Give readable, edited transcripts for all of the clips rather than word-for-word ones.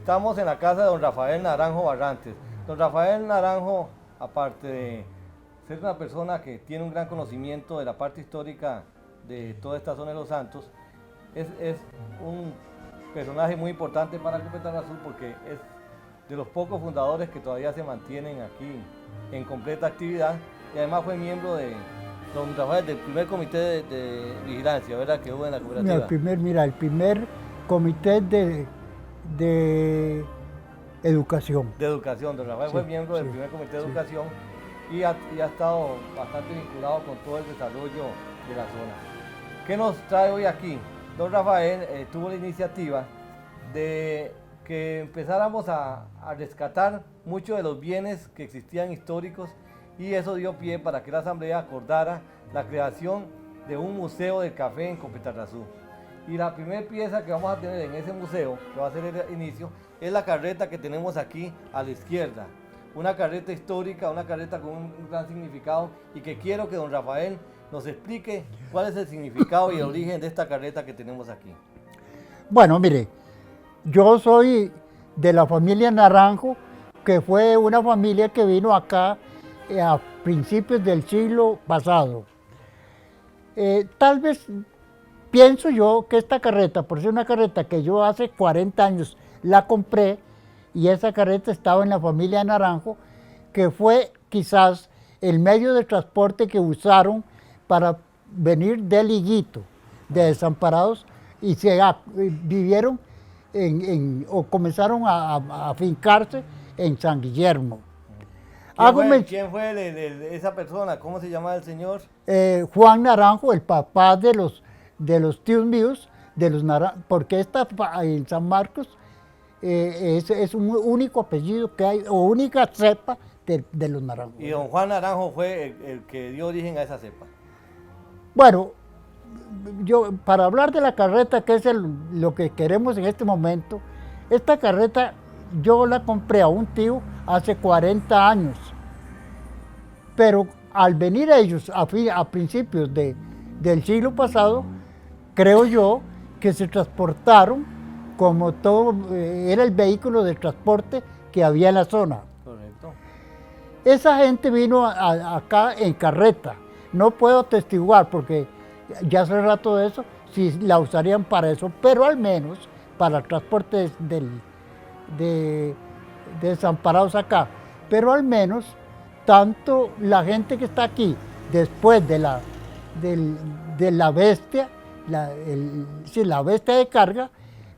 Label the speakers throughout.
Speaker 1: Estamos en la casa de don Rafael Naranjo Barrantes. Don Rafael Naranjo, aparte de ser una persona que tiene un gran conocimiento de la parte histórica de toda esta zona de Los Santos, es un personaje muy importante para Copetarrazú porque es de los pocos fundadores que todavía se mantienen aquí en completa actividad y además fue miembro de, don Rafael, del primer comité de vigilancia, ¿verdad?, que hubo en la cooperativa.
Speaker 2: El primer comité de educación.
Speaker 1: De educación, don Rafael fue miembro del primer comité de educación y ha estado bastante vinculado con todo el desarrollo de la zona. ¿Qué nos trae hoy aquí? Don Rafael tuvo la iniciativa de que empezáramos a rescatar muchos de los bienes que existían históricos y eso dio pie para que la Asamblea acordara la creación de un museo del café en Copetarrazú. Y la primera pieza que vamos a tener en ese museo, que va a ser el inicio, es la carreta que tenemos aquí a la izquierda. Una carreta histórica, una carreta con un gran significado y que quiero que don Rafael nos explique cuál es el significado y el origen de esta carreta que tenemos aquí.
Speaker 2: Bueno, mire, yo soy de la familia Naranjo, que fue una familia que vino acá a principios del siglo pasado. Tal vez pienso yo que esta carreta, por ser una carreta que yo hace 40 años la compré, y esa carreta estaba en la familia Naranjo, que fue quizás el medio de transporte que usaron para venir del Higuito, de Desamparados, y vivieron o comenzaron a afincarse en San Guillermo.
Speaker 1: ¿Quién fue esa persona? ¿Cómo se llama el señor?
Speaker 2: Juan Naranjo, el papá de los tíos míos, de los Naranjo, porque en San Marcos es un único apellido que hay, o única cepa de los Naranjos.
Speaker 1: Y don Juan Naranjo fue el que dio origen a esa cepa.
Speaker 2: Bueno, para hablar de la carreta, que es lo que queremos en este momento, esta carreta yo la compré a un tío hace 40 años, pero al venir ellos a principios del siglo pasado, creo yo que se transportaron como todo era el vehículo de transporte que había en la zona.
Speaker 1: Correcto.
Speaker 2: Esa gente vino acá en carreta. No puedo atestiguar porque ya hace rato de eso, si la usarían para eso, pero al menos para el transporte de desamparados acá. Pero al menos, tanto la gente que está aquí, después de la bestia, la bestia de carga,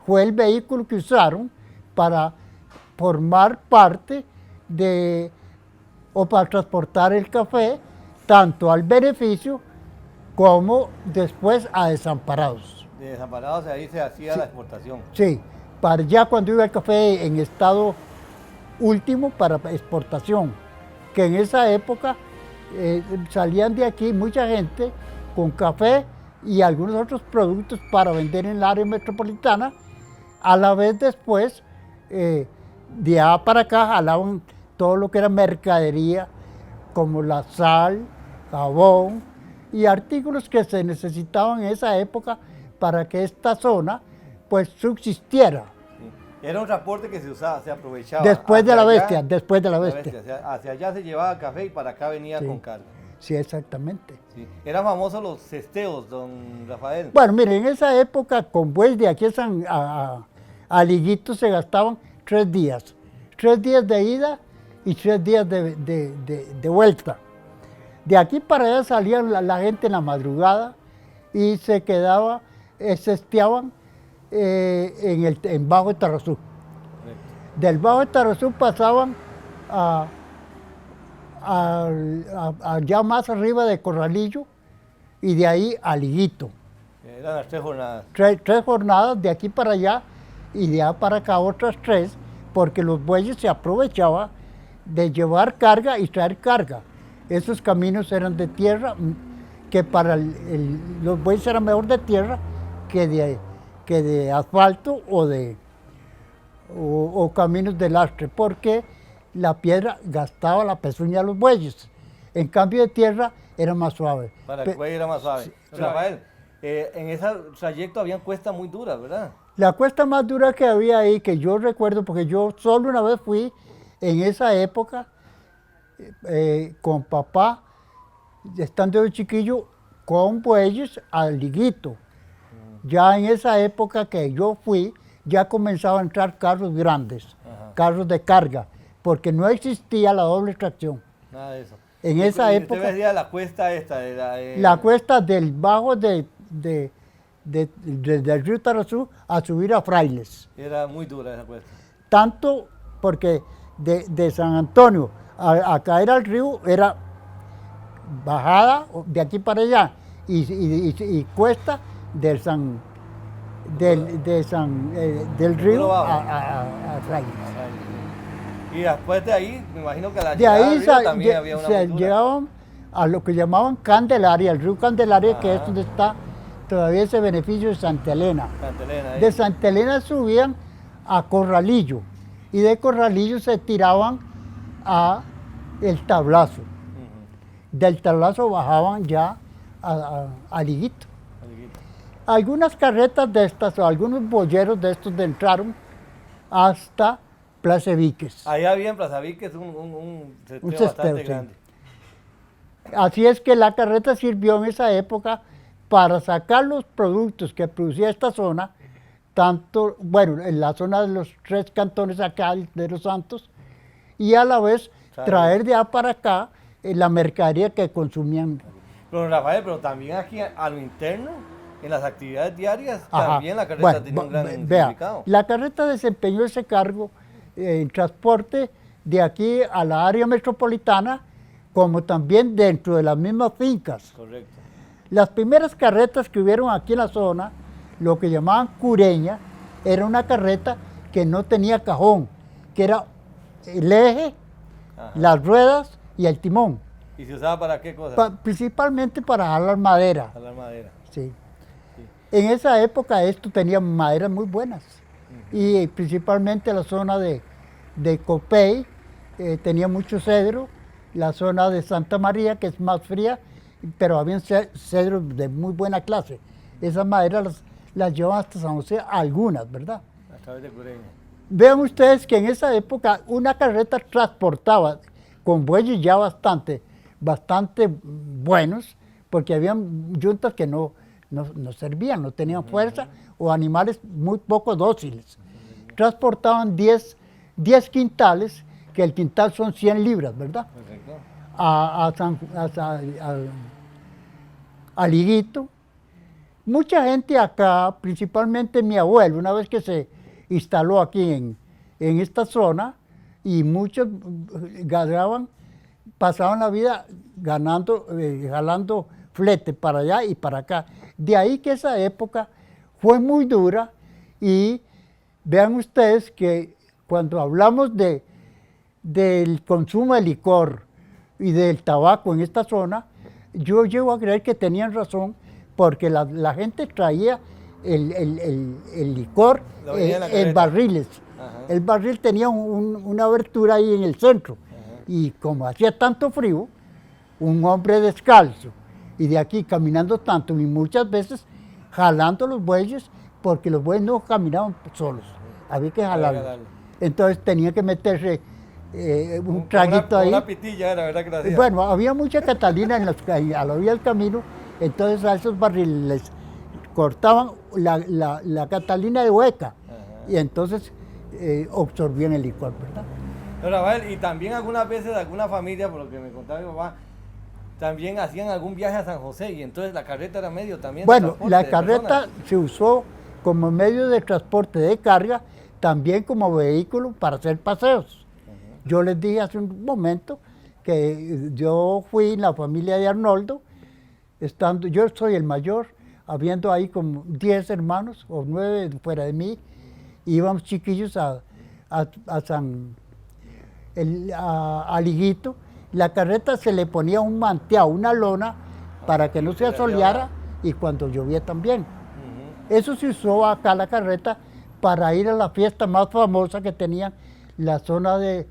Speaker 2: fue el vehículo que usaron para formar parte o para transportar el café, tanto al beneficio como después a Desamparados.
Speaker 1: De Desamparados ahí se hacía la exportación.
Speaker 2: Sí, para ya cuando iba el café en estado último para exportación, que en esa época salían de aquí mucha gente con café y algunos otros productos para vender en el área metropolitana. A la vez después, de allá para acá jalaban todo lo que era mercadería, como la sal, jabón y artículos que se necesitaban en esa época para que esta zona pues subsistiera.
Speaker 1: Sí. Era un transporte que se aprovechaba.
Speaker 2: Después de la bestia.
Speaker 1: Hacia allá se llevaba café y para acá venía con carga.
Speaker 2: Sí, exactamente.
Speaker 1: Sí. Eran famosos los cesteos, don Rafael.
Speaker 2: Bueno, mire, en esa época con bueyes de aquí a Liguito se gastaban 3 días. 3 días de ida y 3 días de vuelta. De aquí para allá salía la gente en la madrugada y se quedaba, cesteaban en Bajo de Tarrazú. Del Bajo de Tarrazú pasaban allá más arriba de Corralillo y de ahí a Liguito.
Speaker 1: Eran las 3 jornadas.
Speaker 2: 3 jornadas de aquí para allá y de allá para acá otras 3, porque los bueyes se aprovechaban de llevar carga y traer carga. Esos caminos eran de tierra, que para los bueyes era mejor de tierra que de asfalto o caminos de lastre, porque la piedra gastaba la pezuña de los bueyes. En cambio de tierra era más suave.
Speaker 1: Para el buey era más suave. Sí. Rafael, en ese trayecto habían cuestas muy duras, ¿verdad?
Speaker 2: La cuesta más dura que había ahí, que yo recuerdo, porque yo solo una vez fui en esa época con papá, estando de chiquillo, con bueyes al Liguito. Ya en esa época que yo fui, ya comenzaban a entrar carros grandes, carros de carga, porque no existía la doble tracción.
Speaker 1: Nada de eso.
Speaker 2: En esa
Speaker 1: ¿Y
Speaker 2: época,
Speaker 1: usted veía la cuesta esta?
Speaker 2: la cuesta del bajo del río Tarazú a subir a Frailes.
Speaker 1: Era muy dura esa cuesta.
Speaker 2: Tanto porque de San Antonio a caer al río era bajada de aquí para allá y cuesta del del río a Frailes.
Speaker 1: Y después de ahí, me imagino que a la
Speaker 2: De ahí
Speaker 1: llegada al río también había una muy dura.
Speaker 2: llegaban a lo que llamaban Candelaria, el río Candelaria, que es
Speaker 1: Ajá.
Speaker 2: donde está todavía ese beneficio de Santa Elena.
Speaker 1: Santa Elena, ahí.
Speaker 2: De Santa Elena subían a Corralillo y de Corralillo se tiraban a el Tablazo.
Speaker 1: Ujú.
Speaker 2: Del Tablazo bajaban ya a Liguito.
Speaker 1: Amiguito.
Speaker 2: Algunas carretas de estas o algunos boyeros de estos entraron hasta Plaza Víquez.
Speaker 1: Ahí había en Plaza Víquez un seteo
Speaker 2: cesteo,
Speaker 1: bastante
Speaker 2: sí.
Speaker 1: grande.
Speaker 2: Así es que la carreta sirvió en esa época para sacar los productos que producía esta zona, tanto, bueno, en la zona de los 3 cantones acá de Los Santos, y a la vez traer de allá para acá la mercadería que consumían.
Speaker 1: Pero Rafael, pero también aquí a lo interno, en las actividades diarias,
Speaker 2: Ajá.
Speaker 1: también la carreta
Speaker 2: Bueno,
Speaker 1: tenía un gran
Speaker 2: vea,
Speaker 1: significado.
Speaker 2: la carreta desempeñó ese cargo en transporte de aquí a la área metropolitana, como también dentro de las mismas fincas.
Speaker 1: Correcto.
Speaker 2: Las primeras carretas que hubieron aquí en la zona, lo que llamaban cureña, era una carreta que no tenía cajón, que era el eje,
Speaker 1: Ajá.
Speaker 2: las ruedas y el timón,
Speaker 1: ¿Y se usaba para qué cosa?
Speaker 2: principalmente para jalar madera.
Speaker 1: Jalar madera.
Speaker 2: Sí. En esa época esto tenía maderas muy buenas y principalmente la zona de Copey tenía mucho cedro, la zona de Santa María que es más fría, pero había cedros de muy buena clase. Esas maderas las llevaban hasta San José, algunas, ¿verdad?
Speaker 1: A través de Cureña.
Speaker 2: Vean ustedes que en esa época una carreta transportaba con bueyes ya bastante buenos, porque habían yuntas que no servían, no tenían fuerza, o animales muy poco dóciles. Transportaban 10 quintales, que el quintal son 100 libras, ¿verdad?
Speaker 1: Correcto.
Speaker 2: A Liguito. Mucha gente acá, principalmente mi abuelo, una vez que se instaló aquí en esta zona, y muchos pasaban la vida jalando flete para allá y para acá. De ahí que esa época fue muy dura, y vean ustedes que cuando hablamos del consumo de licor y del tabaco en esta zona, yo llego a creer que tenían razón, porque la gente traía el licor
Speaker 1: Lo venía en la
Speaker 2: en
Speaker 1: carreta.
Speaker 2: barriles.
Speaker 1: Ajá.
Speaker 2: El barril tenía una abertura ahí en el centro. Y como hacía tanto frío, un hombre descalzo y de aquí caminando tanto, y muchas veces jalando los bueyes, porque los bueyes no caminaban solos, había que jalarlos.
Speaker 1: jalarlo.
Speaker 2: Entonces tenía que meterse un traguito ahí.
Speaker 1: Una pitilla era, ¿verdad que lo hacía?
Speaker 2: Bueno, había mucha Catalina a la orilla del camino, entonces a esos barriles les cortaban la Catalina de hueca.
Speaker 1: Ajá.
Speaker 2: Y entonces absorbían el licor, ¿verdad?
Speaker 1: Pero Rafael, y también algunas veces alguna familia, por lo que me contaba mi papá, también hacían algún viaje a San José, y entonces la carreta era medio también de
Speaker 2: Bueno,
Speaker 1: transporte
Speaker 2: la
Speaker 1: de
Speaker 2: carreta
Speaker 1: personas.
Speaker 2: se usó como medio de transporte de carga, también como vehículo para hacer paseos. Yo les dije hace un momento que yo fui en la familia de Arnoldo, yo soy el mayor, habiendo ahí como 10 hermanos o 9 fuera de mí, íbamos chiquillos a Liguito. La carreta se le ponía un manteado, una lona, para que no se asoleara, y cuando llovía también. Eso se usó acá la carreta para ir a la fiesta más famosa que tenían la zona de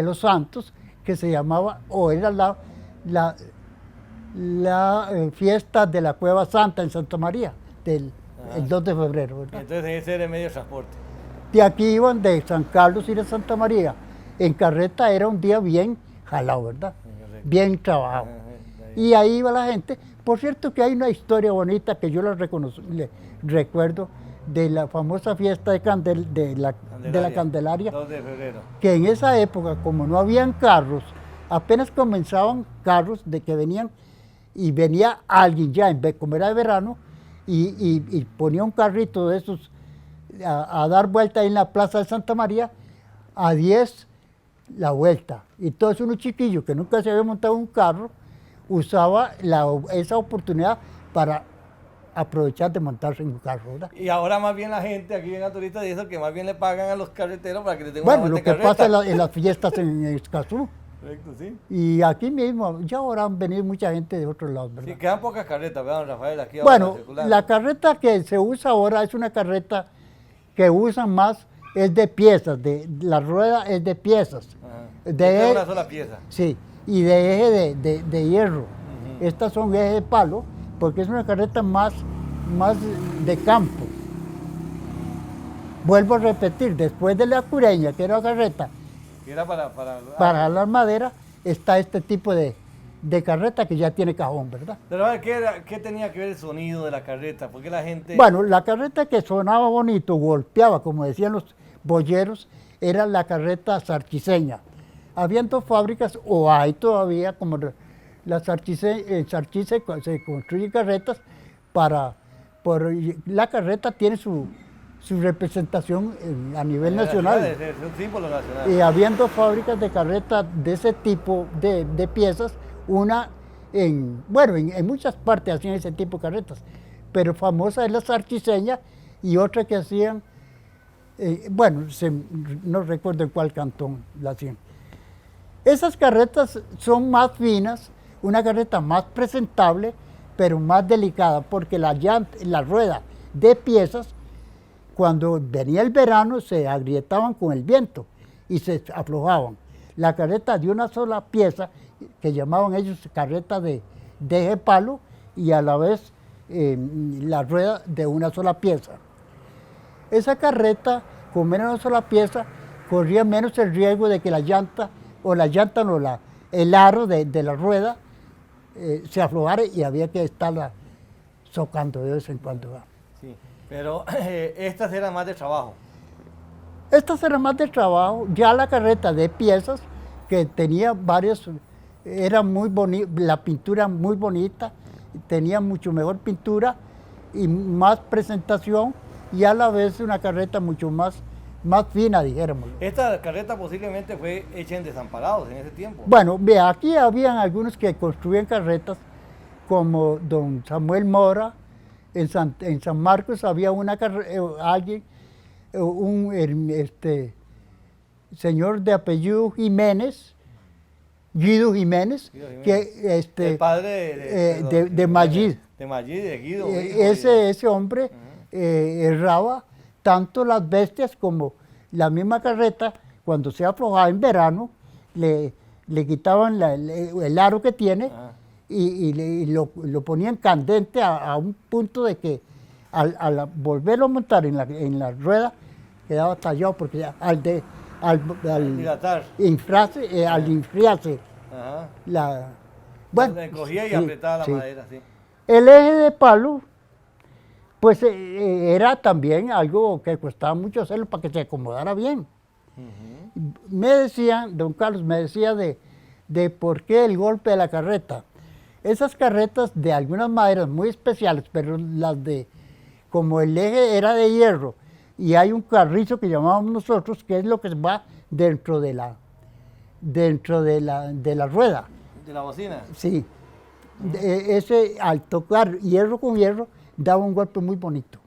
Speaker 2: Los Santos, que se llamaba, o era la fiesta de la Cueva Santa en Santa María, el 2 de febrero, ¿verdad?
Speaker 1: Entonces ese era el medio de transporte.
Speaker 2: De aquí iban de San Carlos y de Santa María. En carreta era un día bien jalado, ¿verdad?
Speaker 1: Correcto.
Speaker 2: Bien trabajado. Y ahí iba la gente. Por cierto que hay una historia bonita que yo recuerdo de la famosa fiesta de la Candelaria,
Speaker 1: 2 de febrero.
Speaker 2: que en esa época, como no habían carros, apenas comenzaban carros de que venían, y venía alguien ya, como era de verano, y ponía un carrito de esos a dar vuelta ahí en la plaza de Santa María, a 10 la vuelta. Y todos unos chiquillos que nunca se habían montado un carro, usaba esa oportunidad para aprovechar de montarse en un carro, ¿verdad?
Speaker 1: Y ahora más bien la gente, aquí viene turista y eso, que más bien le pagan a los carreteros para que le tengan
Speaker 2: Bueno,
Speaker 1: una
Speaker 2: lo
Speaker 1: vuelta
Speaker 2: que
Speaker 1: en carreta.
Speaker 2: pasa en las fiestas en Escazú.
Speaker 1: Correcto, sí.
Speaker 2: Y aquí mismo, ya ahora han venido mucha gente de otros lados, ¿verdad?
Speaker 1: Sí, quedan pocas carretas, ¿verdad, don Rafael? Aquí ahora
Speaker 2: Bueno,
Speaker 1: circulando.
Speaker 2: la carreta que se usa ahora es una carreta que usan más, es de piezas, la rueda es de piezas.
Speaker 1: Ajá.
Speaker 2: De
Speaker 1: Esta es una sola pieza.
Speaker 2: Sí, y de eje de hierro. Estas son ejes de palo, porque es una carreta más de campo. Vuelvo a repetir, después de la cureña, que era carreta,
Speaker 1: Que era para
Speaker 2: para jalar madera, está este tipo de carreta que ya tiene cajón, ¿verdad?
Speaker 1: Pero a ver, ¿qué tenía que ver el sonido de la carreta? Porque la gente...
Speaker 2: Bueno, la carreta que sonaba bonito, golpeaba, como decían los boyeros, era la carreta sarchiseña. Habían dos fábricas, o hay todavía, como la en Sarchí se construyen carretas la carreta tiene su representación a nivel nacional.
Speaker 1: Es un símbolo nacional.
Speaker 2: Y habían dos fábricas de carretas de ese tipo de piezas, una en muchas partes hacían ese tipo de carretas, pero famosa es la sarchiseña y otra que hacían, no recuerdo en cuál cantón la hacían. Esas carretas son más finas, una carreta más presentable, pero más delicada, porque la rueda de piezas, cuando venía el verano, se agrietaban con el viento y se aflojaban. La carreta de una sola pieza, que llamaban ellos carreta de eje palo, y a la vez la rueda de una sola pieza. Esa carreta, con menos una sola pieza, corría menos el riesgo de que el aro de la rueda se aflojara y había que estarla socando de vez en cuando.
Speaker 1: Sí, pero estas eran más de trabajo.
Speaker 2: Estas eran más de trabajo. Ya la carreta de piezas, que tenía varios, era muy bonita, la pintura muy bonita, tenía mucho mejor pintura y más presentación, y a la vez una carreta mucho más fina, dijéramos.
Speaker 1: Esta carreta posiblemente fue hecha en Desamparados en ese tiempo.
Speaker 2: Bueno, vea, aquí habían algunos que construían carretas, como don Samuel Mora. En San Marcos había alguien, señor de apellido Jiménez, Guido Jiménez, que
Speaker 1: el padre
Speaker 2: de Mayid.
Speaker 1: De Mayid, de Guido.
Speaker 2: Ese hombre erraba tanto las bestias como la misma carreta. Cuando se aflojaba en verano, le quitaban el aro que tiene y lo ponían candente a un punto de que al volverlo a montar en la rueda quedaba tallado, porque al enfriarse
Speaker 1: le cogía y apretaba la madera, sí.
Speaker 2: El eje de palo, pues era también algo que costaba mucho hacerlo para que se acomodara bien. Me decían, don Carlos, de por qué el golpe de la carreta. Esas carretas de algunas maderas muy especiales, pero como el eje era de hierro y hay un carrizo que llamábamos nosotros, que es lo que va dentro de la rueda.
Speaker 1: ¿De la bocina?
Speaker 2: Sí. Ese, al tocar hierro con hierro, daba un golpe muy bonito.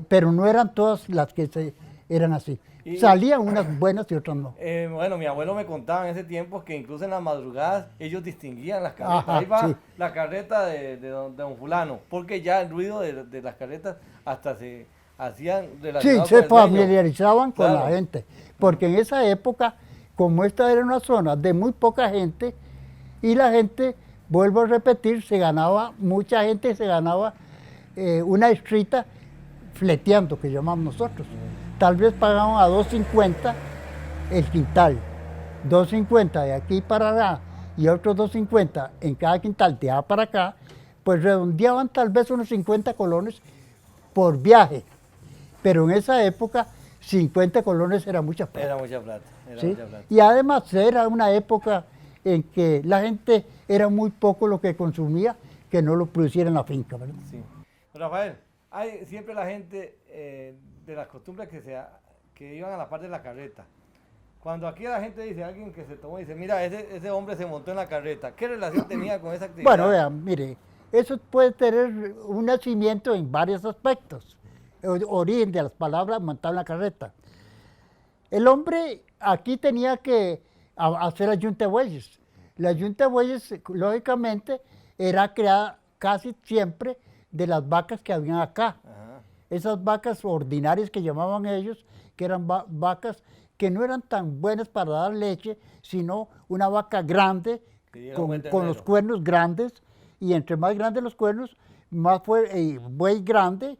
Speaker 2: Pero no eran todas las que eran así. Salían unas buenas y otras no.
Speaker 1: Bueno, mi abuelo me contaba en ese tiempo que incluso en las madrugadas ellos distinguían las carretas.
Speaker 2: Ajá,
Speaker 1: ahí va
Speaker 2: sí.
Speaker 1: la carreta de don fulano, porque ya el ruido de las carretas hasta se hacían
Speaker 2: Sí,
Speaker 1: relacionados
Speaker 2: se
Speaker 1: con el sueño.
Speaker 2: familiarizaban con
Speaker 1: Claro.
Speaker 2: la gente. Porque en esa época, como esta era una zona de muy poca gente, y la gente, vuelvo a repetir, mucha gente se ganaba una estrita fleteando, que llamamos nosotros. Tal vez pagaban a 2.50 el quintal, 2.50 de aquí para allá y otros 2.50 en cada quintal de allá para acá, pues redondeaban tal vez unos 50 colones por viaje. Pero en esa época 50 colones era mucha plata.
Speaker 1: Era mucha plata,
Speaker 2: ¿Sí?
Speaker 1: mucha plata.
Speaker 2: Y además era una época en que la gente era muy poco lo que consumía que no lo produciera en la finca, ¿verdad?
Speaker 1: Sí. Rafael, hay siempre la gente de las costumbres que iban a la parte de la carreta. Cuando aquí la gente dice, alguien que se tomó y dice, mira, ese hombre se montó en la carreta, ¿qué relación tenía con esa actividad?
Speaker 2: Bueno, vean, mire, eso puede tener un nacimiento en varios aspectos. Origen de las palabras montar en la carreta. El hombre aquí tenía que hacer la yunta de bueyes. La yunta de bueyes, lógicamente, era creada casi siempre de las vacas que habían acá.
Speaker 1: Ajá.
Speaker 2: Esas vacas ordinarias que llamaban ellos, que eran vacas que no eran tan buenas para dar leche, sino una vaca grande, con los cuernos grandes, y entre más grandes los cuernos, más fue buey grande.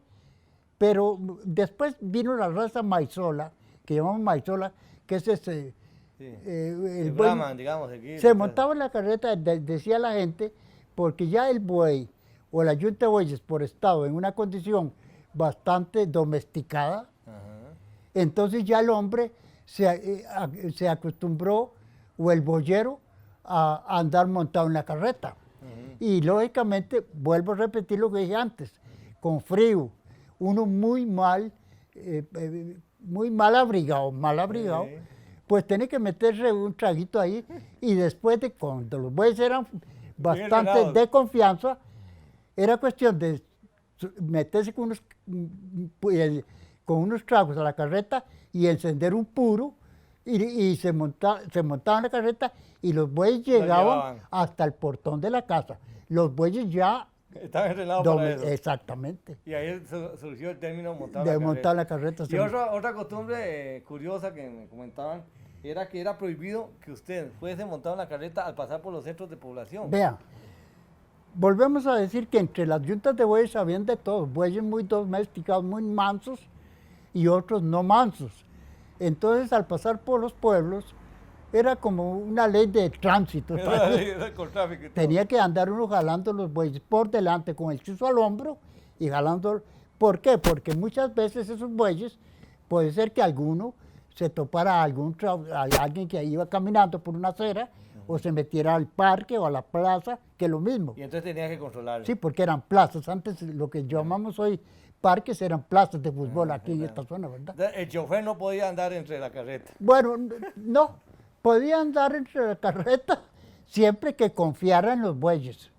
Speaker 2: Pero después vino la raza maizola, que llamamos maizola, que es ese...
Speaker 1: Sí.
Speaker 2: El buey,
Speaker 1: Brahman, digamos, aquí,
Speaker 2: se montaba en la carreta, decía la gente, porque ya el buey o la yunta de bueyes por estado en una condición bastante domesticada,
Speaker 1: ajá,
Speaker 2: entonces ya el hombre se acostumbró, o el boyero, a andar montado en la carreta.
Speaker 1: ajá.
Speaker 2: Y lógicamente, vuelvo a repetir lo que dije antes, con frío, uno muy mal abrigado,
Speaker 1: Sí.
Speaker 2: pues tiene que meterse un traguito ahí, y después de cuando los bueyes eran bastante
Speaker 1: entrenados.
Speaker 2: de confianza, era cuestión de meterse con unos tragos a la carreta y encender un puro, y se montaba en la carreta, y los bueyes llegaban hasta el portón de la casa. Los bueyes ya...
Speaker 1: Estaban entrenados para eso.
Speaker 2: Exactamente.
Speaker 1: Y ahí surgió el término montar
Speaker 2: De
Speaker 1: la
Speaker 2: montar la
Speaker 1: carreta.
Speaker 2: carreta.
Speaker 1: Y otra costumbre curiosa que me comentaban era que era prohibido que usted fuese montado en la carreta al pasar por los centros de población.
Speaker 2: Vea, volvemos a decir que entre las yuntas de bueyes habían de todos, bueyes muy domesticados, muy mansos, y otros no mansos. Entonces, al pasar por los pueblos, era como una ley de tránsito.
Speaker 1: Era con tráfico y todo.
Speaker 2: Tenía que andar uno jalando los bueyes por delante con el chuzo al hombro y jalando. ¿Por qué? Porque muchas veces esos bueyes, puede ser que alguno se topara a alguien que iba caminando por una acera, o se metiera al parque o a la plaza, que es lo mismo.
Speaker 1: Y entonces tenía que controlarlo.
Speaker 2: Sí, porque eran plazas. Antes lo que llamamos hoy parques eran plazas de fútbol aquí en esta zona, ¿verdad?
Speaker 1: El chofer no podía andar entre la carreta.
Speaker 2: Bueno, no, podía andar entre la carreta siempre que confiara en los bueyes,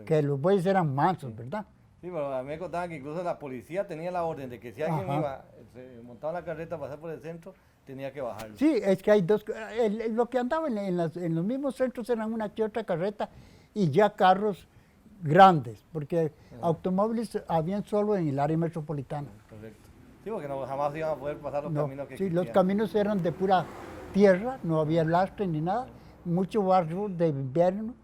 Speaker 2: que los bueyes eran mansos, ¿verdad?
Speaker 1: Sí, pero a mí me contaban que incluso la policía tenía la orden de que si alguien
Speaker 2: Ajá.
Speaker 1: montaba en la carreta a pasar por el centro, tenía que bajarlo.
Speaker 2: Sí, es que hay dos, lo que andaba en los mismos centros eran una que otra carreta, y ya carros grandes, porque automóviles habían solo en el área metropolitana.
Speaker 1: Correcto. Sí, porque jamás iban a poder pasar los
Speaker 2: No,
Speaker 1: caminos que
Speaker 2: sí, los
Speaker 1: existían.
Speaker 2: caminos eran de pura tierra, no había lastre ni nada, mucho barro de invierno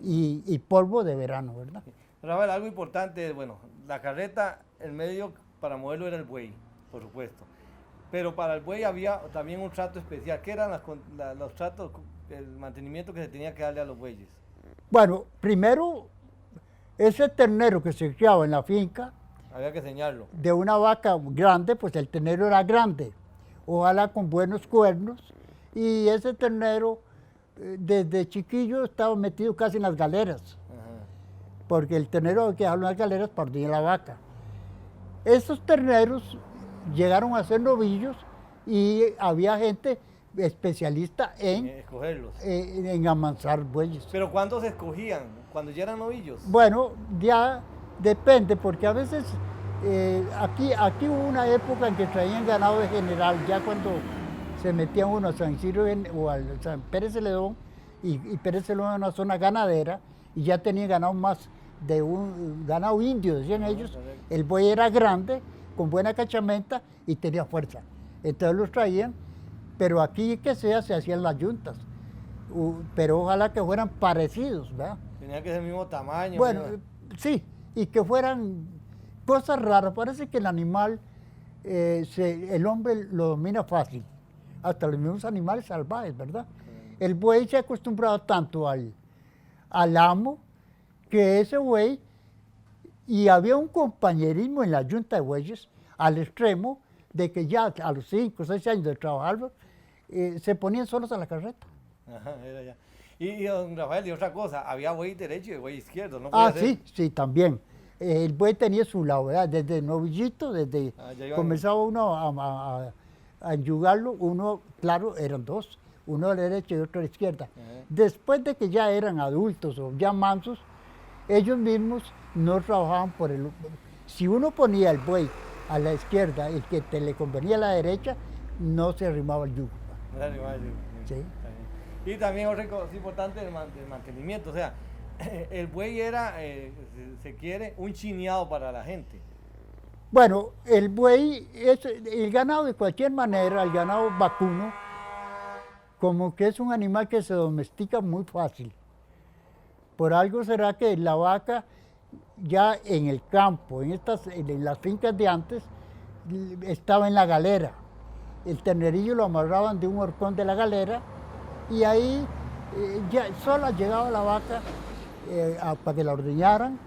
Speaker 2: y polvo de verano, ¿verdad?
Speaker 1: Rafael, algo importante, bueno, la carreta, el medio para moverlo era el buey, por supuesto. Pero para el buey había también un trato especial. ¿Qué eran los tratos, el mantenimiento que se tenía que darle a los bueyes?
Speaker 2: Bueno, primero, ese ternero que se criaba en la finca,
Speaker 1: Había que enseñarlo.
Speaker 2: de una vaca grande, pues el ternero era grande, ojalá con buenos cuernos, y ese ternero desde chiquillo estaba metido casi en las galeras,
Speaker 1: Ajá.
Speaker 2: porque el ternero había que dejarlo en las galeras para ordeñar la vaca. Esos terneros llegaron a ser novillos, y había gente especialista
Speaker 1: Escogerlos.
Speaker 2: en amansar bueyes.
Speaker 1: Pero ¿cuándo se escogían? ¿Cuando ya eran novillos?
Speaker 2: Bueno, ya depende, porque a veces aquí hubo una época en que traían ganado de general, ya cuando se metían uno a San Isidro o al San Pérez Celedón, y Pérez Celedón era una zona ganadera, y ya tenían ganado más de un ganado indio, decían ellos.
Speaker 1: correcto.
Speaker 2: El buey era grande, con buena cachamenta y tenía fuerza. Entonces los traían, pero aquí que sea se hacían las yuntas, pero ojalá que fueran parecidos, ¿verdad?
Speaker 1: Tenía que ser el mismo tamaño.
Speaker 2: Bueno,
Speaker 1: mismo-
Speaker 2: sí, y que fueran Cosa rara, parece que el animal, el hombre lo domina fácil, hasta los mismos animales salvajes, ¿verdad? El buey se ha acostumbrado tanto al amo, que ese buey, y había un compañerismo en la yunta de bueyes, al extremo de que ya a los 5 o 6 años de trabajar, se ponían solos a la carreta.
Speaker 1: Ajá, era ya. Y don Rafael, y otra cosa, había buey derecho y buey izquierdo, ¿no? Podía ser-
Speaker 2: Sí, también. El buey tenía su lado, ¿verdad? Desde novillito, desde
Speaker 1: ya iban-
Speaker 2: comenzaba uno a enyugarlo, uno, claro, eran dos, uno a la derecha y otro a la izquierda.
Speaker 1: Ajá.
Speaker 2: Después de que ya eran adultos o ya mansos, ellos mismos no trabajaban por el... Si uno ponía el buey a la izquierda, el que le convenía a la derecha, no se arrimaba el yugo.
Speaker 1: No era animal,
Speaker 2: Sí.
Speaker 1: está bien. Y también otra cosa importante, el mantenimiento, o sea, el buey era, se quiere, un chineado para la gente.
Speaker 2: Bueno, el buey es el ganado de cualquier manera, el ganado vacuno, como que es un animal que se domestica muy fácil. Por algo será que la vaca ya en el campo, en las fincas de antes, estaba en la galera. El ternerillo lo amarraban de un horcón de la galera y ahí ya sola llegaba la vaca para que la ordeñaran.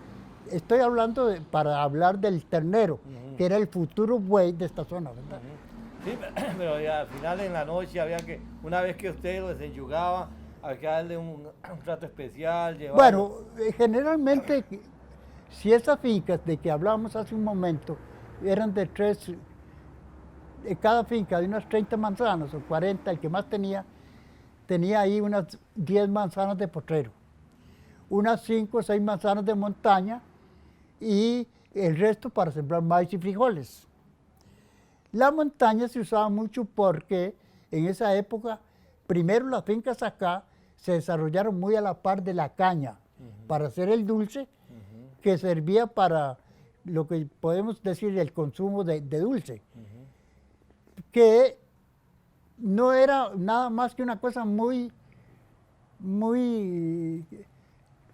Speaker 2: Estoy hablando para hablar del ternero, que era el futuro buey de esta zona, ¿verdad?
Speaker 1: Sí, pero ya al final en la noche había que, una vez que usted lo desenyugaba, había que darle un trato especial, llevarlo.
Speaker 2: Bueno, generalmente, si esas fincas de que hablábamos hace un momento eran de cada finca de unas 30 manzanas o 40, el que más tenía ahí unas 10 manzanas de potrero, unas 5 o 6 manzanas de montaña y el resto para sembrar maíz y frijoles. La montaña se usaba mucho porque en esa época, primero las fincas acá se desarrollaron muy a la par de la caña para hacer el dulce, que servía para lo que podemos decir el consumo de dulce, que no era nada más que una cosa muy,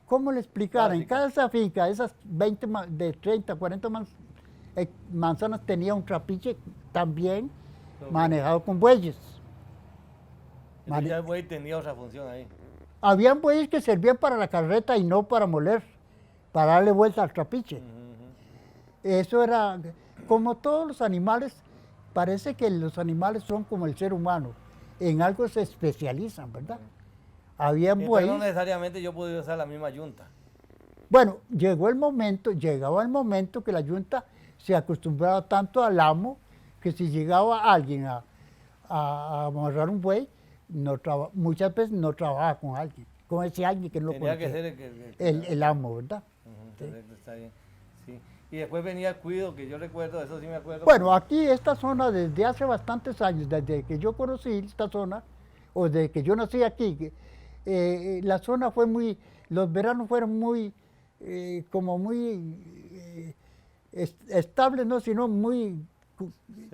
Speaker 2: ¿cómo le explicara? En
Speaker 1: Básica.
Speaker 2: cada esa finca, esas 20, de 30, 40 manzanas tenía un trapiche también manejado con bueyes.
Speaker 1: Entonces ya el buey tenía otra función ahí.
Speaker 2: Habían bueyes que servían para la carreta y no para moler, para darle vuelta al trapiche. Eso era, como todos los animales, parece que los animales son como el ser humano, en algo se especializan, ¿verdad? Habían
Speaker 1: Entonces no
Speaker 2: bueyes.
Speaker 1: necesariamente yo podía usar la misma yunta.
Speaker 2: Bueno, llegaba el momento que la yunta se acostumbraba tanto al amo que si llegaba alguien a amarrar un buey, muchas veces no trabajaba con alguien, con ese alguien que no lo
Speaker 1: Tenía que
Speaker 2: conocía.
Speaker 1: ser
Speaker 2: El amo, ¿verdad? Sí.
Speaker 1: correcto, está bien. Sí. Y después venía el cuido, que yo recuerdo, eso sí me acuerdo.
Speaker 2: Bueno, aquí esta zona desde hace bastantes años, desde que yo conocí esta zona, o desde que yo nací aquí, la zona fue los veranos fueron muy, como muy estables, no, sino muy,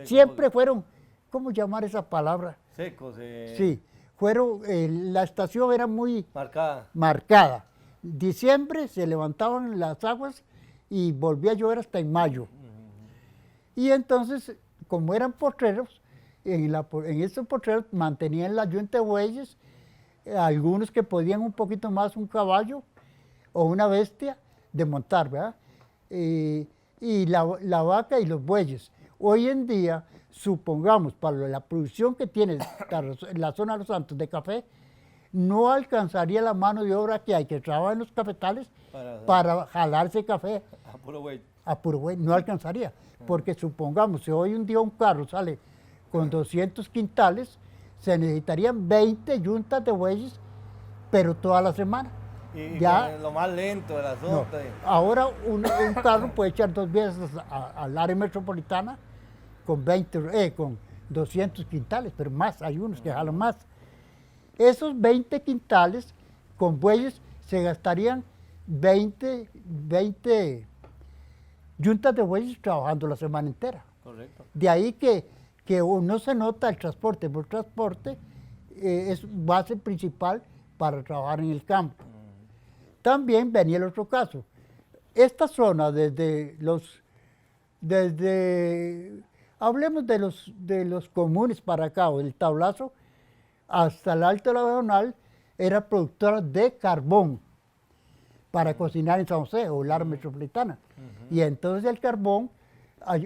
Speaker 2: siempre fueron, ¿cómo llamar esa palabra?
Speaker 1: Secos,
Speaker 2: Sí, la estación era muy
Speaker 1: marcada.
Speaker 2: marcada. Diciembre se levantaban las aguas y volvía a llover hasta en mayo. Y entonces, como eran potreros, en estos potreros mantenían la yunta de bueyes, algunos que podían un poquito más un caballo o una bestia de montar, ¿verdad? Y la vaca y los bueyes. Hoy en día, supongamos, para la producción que tiene la zona de Los Santos de café, no alcanzaría la mano de obra que hay que trabajar en los cafetales para jalarse café
Speaker 1: A puro buey.
Speaker 2: a puro buey, no alcanzaría. Porque supongamos, si hoy un día un carro sale con 200 quintales, se necesitarían 20 yuntas de bueyes, pero toda la semana.
Speaker 1: Y
Speaker 2: Ya,
Speaker 1: con lo más lento del
Speaker 2: no.
Speaker 1: asunto.
Speaker 2: Ahora un carro puede echar 2 veces al área metropolitana con 200 quintales, pero más, hay unos que jalan más. Esos 20 quintales con bueyes se gastarían 20 yuntas de bueyes trabajando la semana entera.
Speaker 1: Correcto.
Speaker 2: De ahí que no se nota el transporte, porque el transporte es base principal para trabajar en el campo. También venía el otro caso. Esta zona, desde los hablemos de los comunes para acá, o del Tablazo, hasta el Alto de la Bejonal, era productora de carbón para cocinar en San José o el área metropolitana. Y entonces el carbón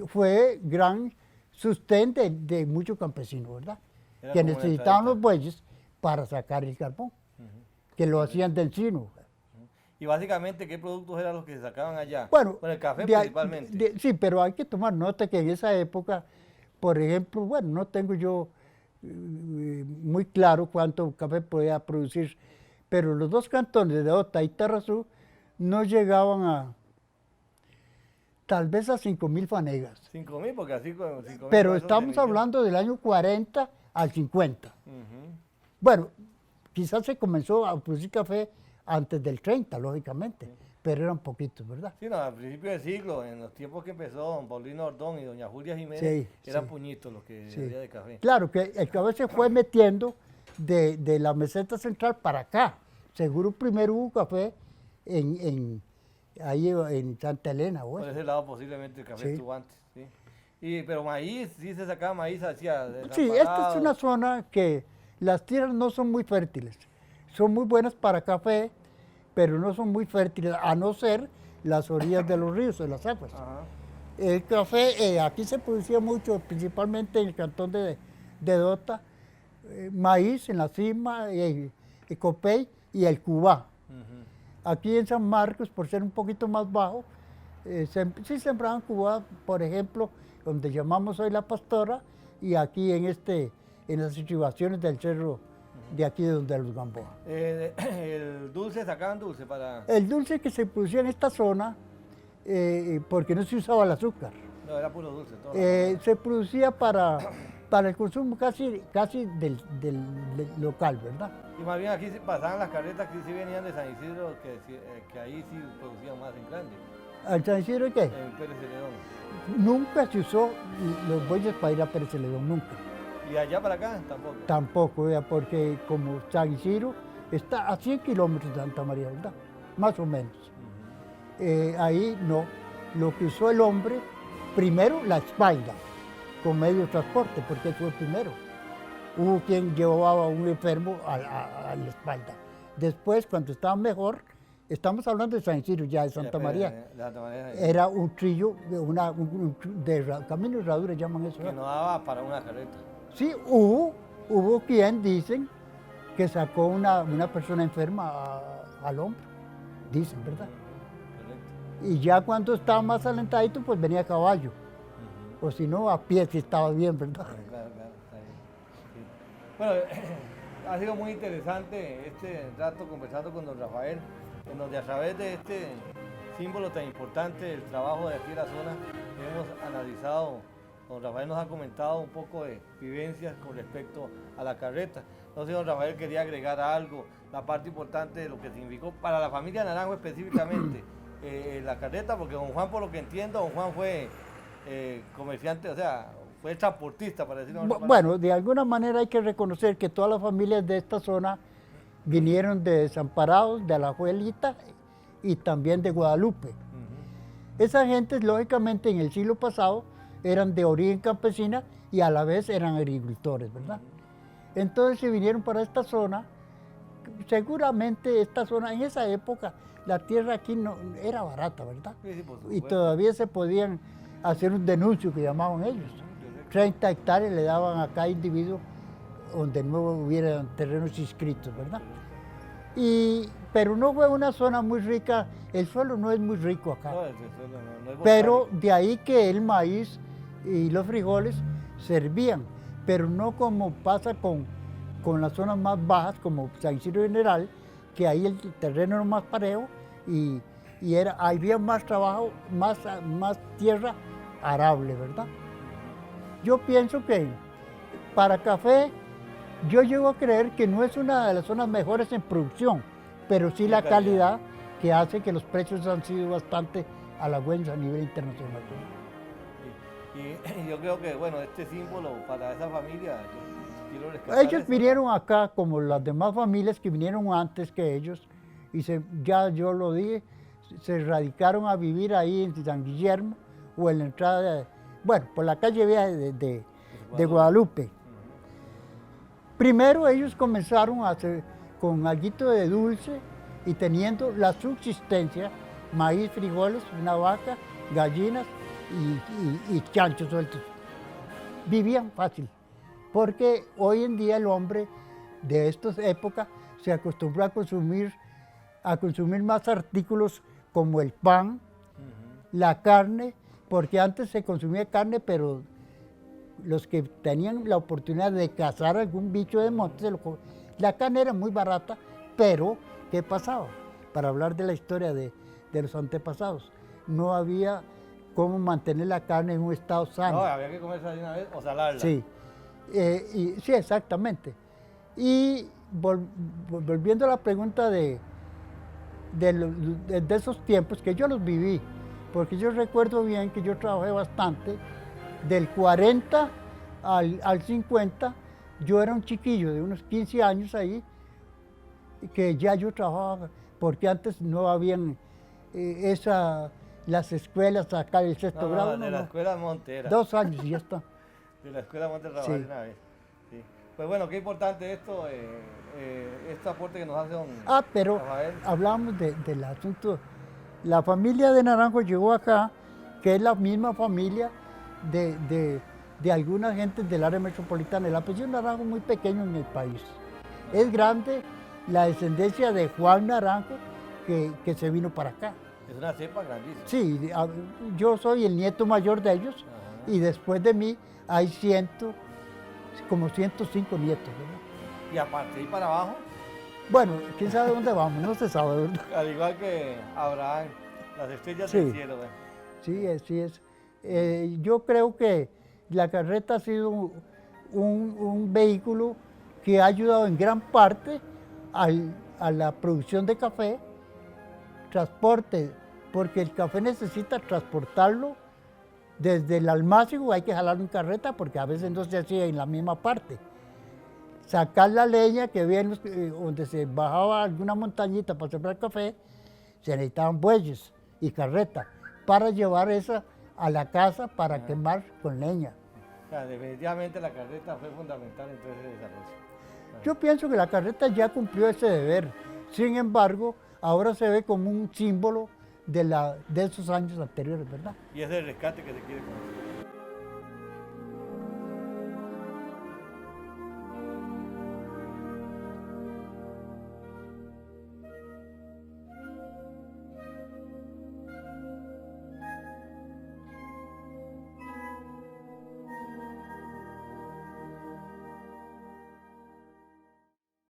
Speaker 2: fue gran sustento de muchos campesinos, ¿verdad?
Speaker 1: Era
Speaker 2: Que
Speaker 1: como una
Speaker 2: necesitaban
Speaker 1: entradita.
Speaker 2: los bueyes para sacar el carbón, que lo hacían de encino.
Speaker 1: Y básicamente, ¿qué productos eran los que se sacaban allá?
Speaker 2: Bueno,
Speaker 1: el café
Speaker 2: de ahí-
Speaker 1: principalmente.
Speaker 2: sí, pero hay que tomar nota que en esa época, por ejemplo, bueno, no tengo yo muy claro cuánto café podía producir, pero los dos cantones de Ota y Tarrazú no llegaban a tal vez a 5.000 fanegas.
Speaker 1: 5.000, porque así con 5.000
Speaker 2: Pero
Speaker 1: pesos
Speaker 2: estamos
Speaker 1: se
Speaker 2: hablando del año 40 al 50.
Speaker 1: Ujú.
Speaker 2: Bueno, quizás se comenzó a producir café antes del 30, lógicamente, pero eran poquitos, ¿verdad?
Speaker 1: Sí, no, al principio del siglo, en los tiempos que empezó don Paulino Ordón y doña Julia Jiménez,
Speaker 2: Sí,
Speaker 1: eran
Speaker 2: sí.
Speaker 1: puñitos los que
Speaker 2: Sí.
Speaker 1: había de café.
Speaker 2: Claro que el café se fue metiendo de la meseta central para acá. Seguro primero hubo café ahí en Santa Elena,
Speaker 1: Por
Speaker 2: pues.
Speaker 1: ese lado posiblemente el café
Speaker 2: Sí.
Speaker 1: estuvo antes. ¿Sí? Pero maíz, sí se sacaba maíz hacia
Speaker 2: Sí, esta es una zona que las tierras no son muy fértiles. Son muy buenas para café, pero no son muy fértiles, a no ser las orillas de los ríos, de las aguas.
Speaker 1: Ajá.
Speaker 2: El café, aquí se producía mucho, principalmente en el cantón de Dota, maíz en la cima, el copey y el cubá.
Speaker 1: Ujú.
Speaker 2: Aquí en San Marcos, por ser un poquito más bajo, sí sembraban cubá, por ejemplo, donde llamamos hoy La Pastora, y aquí en las estribaciones del cerro de aquí de donde los Gamboa.
Speaker 1: El dulce, sacaban dulce para...
Speaker 2: El dulce que se producía en esta zona, porque no se usaba el azúcar,
Speaker 1: No, era puro dulce. Todo
Speaker 2: se producía para el consumo casi del local, ¿verdad?
Speaker 1: Y más bien aquí se pasaban las carretas que sí venían de San Isidro, que ahí sí producían más en grande,
Speaker 2: ¿Al San Isidro qué?
Speaker 1: en Pérez Celedón.
Speaker 2: Nunca se usó los bueyes para ir a Pérez Celedón, nunca.
Speaker 1: Y allá para acá tampoco.
Speaker 2: Tampoco, vea, porque como San Isidro está a 100 kilómetros de Santa María, ¿verdad? Más o menos. Ahí no. Lo que usó el hombre, primero la espalda, con medio de transporte, porque fue el primero. Hubo quien llevaba a un enfermo a la espalda. Después, cuando estaba mejor, estamos hablando de San Isidro, ya de Santa María,
Speaker 1: De Santa María,
Speaker 2: era un trillo, camino de herradura llaman eso.
Speaker 1: que no daba para una carreta.
Speaker 2: Sí, hubo quien dicen que sacó una persona enferma al hombro, dicen, ¿verdad?
Speaker 1: Correcto.
Speaker 2: Y ya cuando estaba más alentadito, pues venía a caballo, o si no, a pie si estaba bien, ¿verdad?
Speaker 1: Claro, está bien. Sí. Bueno, ha sido muy interesante este rato conversando con don Rafael, en donde a través de este símbolo tan importante del trabajo de aquí en la zona, hemos analizado, don Rafael nos ha comentado un poco de vivencias con respecto a la carreta. No sé, don Rafael quería agregar algo, la parte importante de lo que significó para la familia Naranjo específicamente la carreta, porque don Juan, por lo que entiendo, don Juan fue comerciante, o sea, fue transportista, para decirlo de otra manera.
Speaker 2: Bueno, de alguna manera hay que reconocer que todas las familias de esta zona vinieron de Desamparados, de Alajuelita y también de Guadalupe. Esas gentes, lógicamente, en el siglo pasado eran de origen campesina y a la vez eran agricultores, ¿verdad? Entonces se vinieron para esta zona. Seguramente esta zona, en esa época, la tierra aquí no era barata, ¿verdad?
Speaker 1: Sí, sí, por
Speaker 2: Y
Speaker 1: supuesto.
Speaker 2: todavía se podían hacer un denuncio que llamaban ellos. 30 hectáreas le daban a cada individuo donde no hubiera terrenos inscritos, ¿verdad? Pero no fue una zona muy rica, el suelo no es muy rico acá.
Speaker 1: No, ese suelo no es
Speaker 2: Pero
Speaker 1: volcánico.
Speaker 2: de ahí que el maíz y los frijoles servían, pero no como pasa con las zonas más bajas, como San Isidro General, que ahí el terreno era más parejo y había más trabajo, más tierra arable, ¿verdad? Yo pienso que para café, yo llego a creer que no es una de las zonas mejores en producción, pero sí la calidad que hace que los precios han sido bastante halagüeños a nivel internacional.
Speaker 1: Y yo creo que, bueno, este símbolo para esa familia, yo quiero rescatar
Speaker 2: Ellos
Speaker 1: eso.
Speaker 2: vinieron acá como las demás familias que vinieron antes que ellos, y ya yo lo dije, se radicaron a vivir ahí en San Guillermo o en la entrada, bueno, por la calle vieja de Guadalupe. Primero ellos comenzaron a hacer con alguito de dulce y teniendo la subsistencia, maíz, frijoles, una vaca, gallinas y chanchos sueltos. Vivían fácil, porque hoy en día el hombre de estas épocas se acostumbró a consumir más artículos como el pan, la carne, porque antes se consumía carne, pero los que tenían la oportunidad de cazar algún bicho de monte, la carne era muy barata, pero ¿qué pasaba? Para hablar de la historia de los antepasados, no había cómo mantener la carne en un estado sano.
Speaker 1: No, había que comerla de una vez o salarla.
Speaker 2: Sí, sí, exactamente. Y volviendo a la pregunta de esos tiempos que yo los viví, porque yo recuerdo bien que yo trabajé bastante, del 40 al 50, yo era un chiquillo de unos 15 años ahí, que ya yo trabajaba, porque antes no habían las escuelas acá del sexto grado.
Speaker 1: De la escuela Montera.
Speaker 2: 2 años y ya está.
Speaker 1: De la escuela Montera
Speaker 2: Sí.
Speaker 1: una vez. Sí. Pues bueno, qué importante esto, este aporte que nos hace don
Speaker 2: Pero
Speaker 1: Rafael.
Speaker 2: hablábamos del asunto. La familia de Naranjo llegó acá, que es la misma familia de algunas gentes del área metropolitana. El apellido Naranjo es muy pequeño en el país. Es grande la descendencia de Juan Naranjo, que se vino para acá.
Speaker 1: Es una cepa grandísima.
Speaker 2: Sí, yo soy el nieto mayor de ellos.
Speaker 1: Ajá.
Speaker 2: Y después de mí hay como 105 nietos, ¿verdad?
Speaker 1: Y aparte, y para abajo,
Speaker 2: Bueno, quién sabe dónde vamos, no se sabe, ¿verdad?
Speaker 1: al igual que Abraham, las estrellas
Speaker 2: Sí.
Speaker 1: del cielo. ¿Ves?
Speaker 2: Sí, así es. Yo creo que la carreta ha sido un vehículo que ha ayudado en gran parte a la producción de café, transporte, porque el café necesita transportarlo desde el almácigo, hay que jalarlo en carreta porque a veces no se hacía en la misma parte. Sacar la leña que había donde se bajaba alguna montañita para sembrar café, se necesitaban bueyes y carreta para llevar esa a la casa para quemar con leña.
Speaker 1: O sea, definitivamente la carreta fue fundamental en todo ese desarrollo.
Speaker 2: Yo pienso que la carreta ya cumplió ese deber. Sin embargo, ahora se ve como un símbolo de esos años anteriores, ¿verdad?
Speaker 1: Y es el rescate que se quiere conocer.